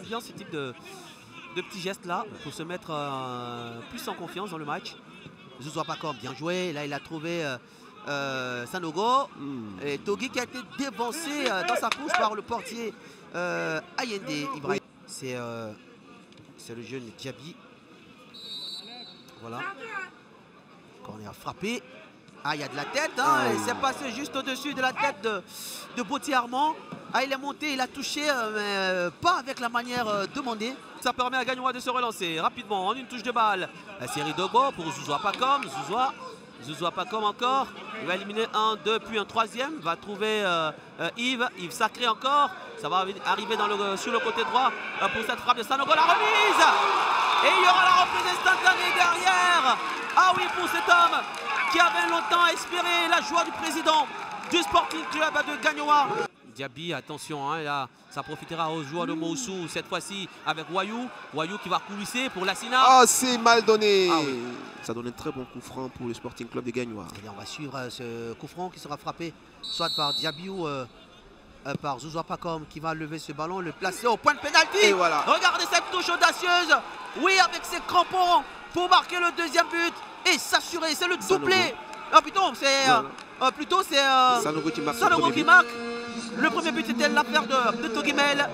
bien ce type de petits gestes-là pour se mettre plus en confiance dans le match. Zouzoua Pakom, bien joué. Là, il a trouvé Sanogo. Et Togui qui a été dévancé dans sa course par le portier Ayende Ibrahim. C'est le jeune Diaby. Voilà. Corner frappé. Ah, il y a de la tête. Hein, et c'est passé juste au-dessus de la tête de Bautier Armand. Ah, il est monté, il a touché, mais pas avec la manière demandée. Ça permet à Gagnoa de se relancer rapidement en une touche de balle. La série de go pour Zouzoua Pakom. Zouzoua Pakom encore. Il va éliminer un, deux, puis un troisième. Va trouver Yves Sacré encore. Ça va arriver sur le côté droit pour cette frappe de Sanogo. La remise. Et il y aura la reprise instantanée derrière. Ah oui, pour cet homme qui avait longtemps espéré la joie du président du Sporting Club de Gagnoa. Diaby, attention, hein, là, ça profitera aux joueurs de Moussou, cette fois-ci avec Wayou. Wayou qui va coulisser pour Lassina. Ah, c'est mal donné. Ah, oui. Ça donne un très bon coup franc pour le Sporting Club de Gagnoa. Et on va suivre ce coup franc qui sera frappé soit par Diaby ou par Zouzoua Pakom qui va lever ce ballon, le placer au point de pénalty. Et voilà. Regardez cette touche audacieuse. Oui, avec ses crampons pour marquer le deuxième but et s'assurer. C'est le doublé. Ah, plutôt, c'est Sanogo qui marque. Sanogo qui marque. Le premier but était l'affaire de Togimel.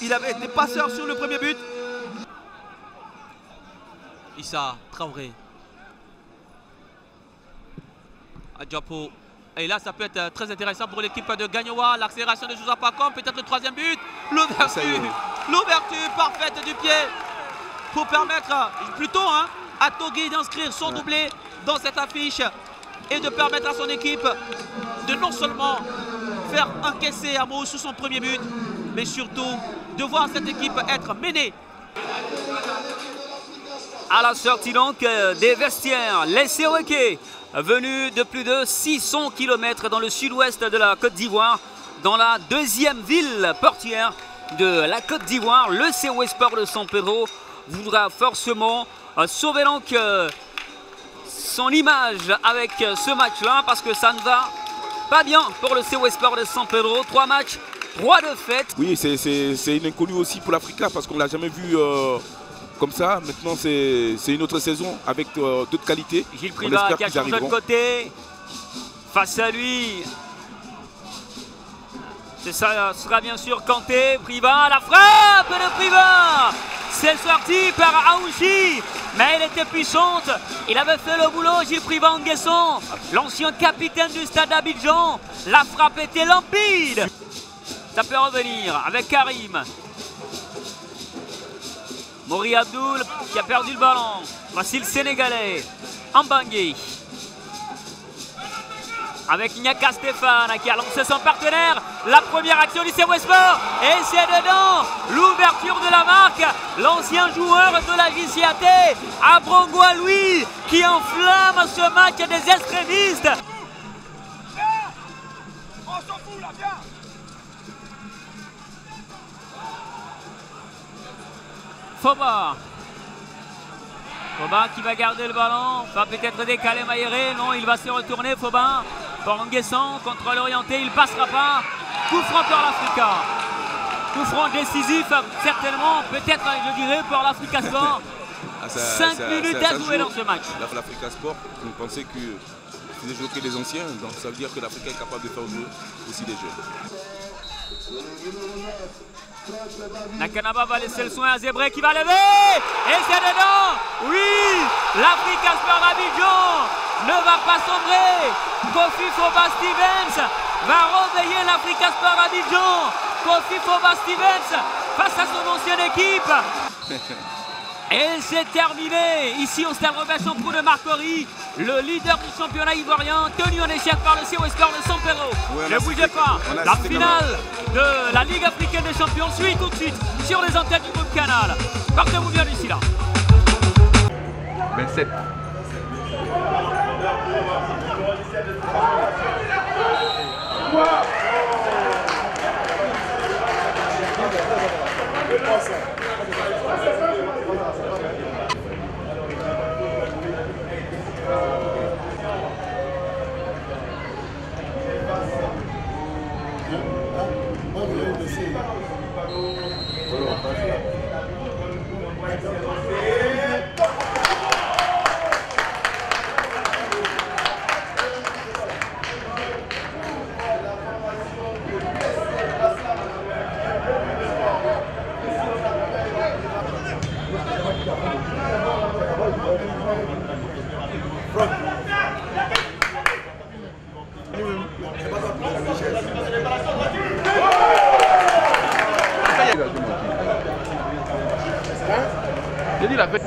Il avait été passeur sur le premier but. Issa Traoré. Adjapo. Et là, ça peut être très intéressant pour l'équipe de Gagnoa. L'accélération de Zouzoua Pakom, peut-être le troisième but. L'ouverture parfaite du pied pour permettre plutôt à Togui d'inscrire son doublé dans cette affiche et de permettre à son équipe de non seulement faire encaisser à Moussou son premier but, mais surtout de voir cette équipe être menée. À la sortie donc des vestiaires, les Sérouékés, venus de plus de 600 km dans le sud-ouest de la Côte d'Ivoire, dans la deuxième ville portière de la Côte d'Ivoire, le COS Sport de San Pedro voudra forcément sauver donc son image avec ce match-là, parce que ça ne va pas bien pour le COS Sport de San Pedro. 3 matchs, 3 défaites. Oui, c'est une inconnue aussi pour l'Africa, parce qu'on ne l'a jamais vu comme ça. Maintenant, c'est une autre saison avec d'autres qualités. Gilles Privat qui a changé de côté. Face à lui, ça sera bien sûr Kanté. Privat, la frappe de Privat. C'est sorti par Aouchi, mais elle était puissante. Il avait fait le boulot, Gilles Privat Nguesson, l'ancien capitaine du stade d'Abidjan. La frappe était limpide. Ça peut revenir avec Karim. Mori Abdoul qui a perdu le ballon. Voici le Sénégalais, Ambangui. Avec Nyaka Stéphane qui a lancé son partenaire. La première action du COS Sport. Et c'est dedans. L'ouverture de la marque. L'ancien joueur de la JCAT, Abrongoa Louis, qui enflamme ce match des extrémistes. On s'en fout là, viens. Foba qui va garder le ballon, va peut-être décaler Maïré, non, il va se retourner, Foba, pour Nguesson, contrôle orienté, il ne passera pas. Coup franc pour l'Africa. Coup franc décisif, certainement, peut-être, je dirais, pour l'Africa Sport. 5 minutes à jouer dans ce match. L'Africa Sport, vous pensez que c'est des joueurs que les anciens, donc ça veut dire que l'Africa est capable de faire jouer aussi des jeunes. Nakanaba va laisser le soin à Zébré qui va lever. Et c'est dedans. Oui, l'Africa Sport Abidjan ne va pas sombrer. Kofi Foba Stevens va réveiller l'Africa Sport Abidjan. Kofi Foba Stevens face à son ancienne équipe. Et c'est terminé ici au stade Robert Champrou de Marcory, le leader du championnat ivoirien, tenu en échec par le COS Sport de San Pedro. Ouais, ne bougez pas, la finale de la Ligue africaine des champions suit tout de suite sur les antennes du groupe Canal. Partez-vous bien d'ici là. 27. J'ai dit la fête.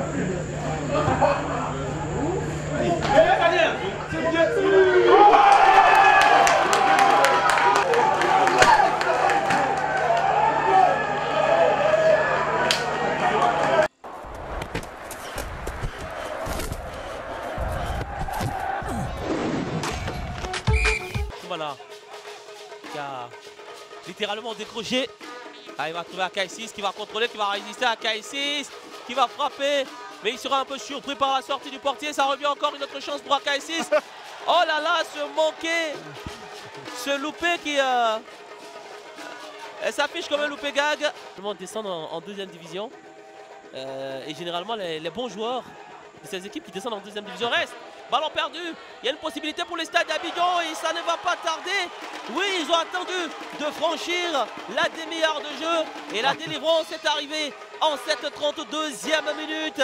Voilà, qui a littéralement décroché. Ah, il va trouver Akai6 qui va contrôler, qui va résister à Akai6, qui va frapper. Mais il sera un peu surpris par la sortie du portier. Ça revient encore une autre chance pour Akai6. Oh là là, ce manqué, ce loupé qui s'affiche comme un loupé gag. Tout le monde descend en deuxième division. Et généralement, les bons joueurs de ces équipes qui descendent en deuxième division restent. Ballon perdu, il y a une possibilité pour les stades d'Abidjan et ça ne va pas tarder. Oui, ils ont attendu de franchir la demi-heure de jeu et la délivrance est arrivée en cette 32e minute.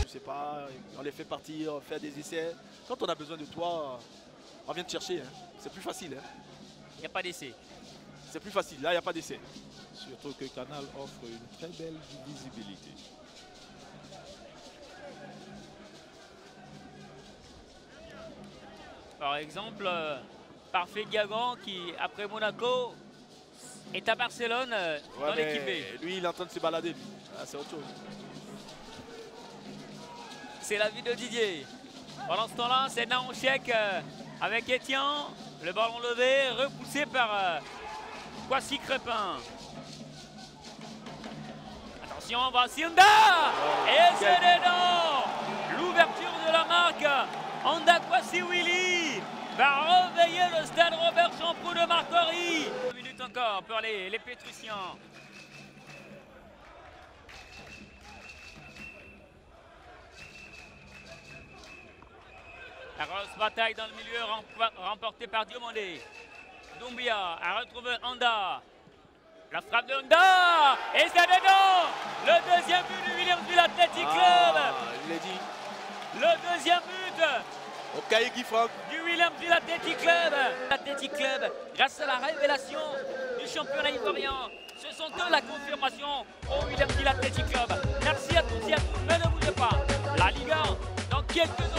Je sais pas, on les fait partir, faire des essais. Quand on a besoin de toi, on vient te chercher. Hein. C'est plus facile. Hein. Il n'y a pas d'essai. C'est plus facile, là il n'y a pas d'essai. Surtout que Canal offre une très belle visibilité. Par exemple, Parfait Diagan qui, après Monaco, est à Barcelone dans l'équipe B. Lui, il est en train de se balader. Lui. Ah, c'est autre chose. C'est la vie de Didier. Pendant ce temps-là, c'est Naonchek avec Etienne. Le ballon levé, repoussé par Kwasi Crépin. Attention, Brasilda. Et c'est dedans. L'ouverture de la marque. Anda Kwasi Willy va réveiller le stade Robert Champrou de Marcory. 2 minutes encore pour les Pétrusiens. La grosse bataille dans le milieu remportée par Diomandé. Doumbia a retrouvé Anda. La frappe de Anda. Et c'est dedans. Le deuxième but du Williamsville Athletic Club. Il l'a dit. Le deuxième but Au Kaïgi Franck. du Williamsville Athletic Club. L'Athletic Club, grâce à la révélation du championnat ivoirien, ce sont eux la confirmation au Williamsville Athletic Club. Merci à tous et à toutes, mais ne bougez pas. La Liga, dans quelques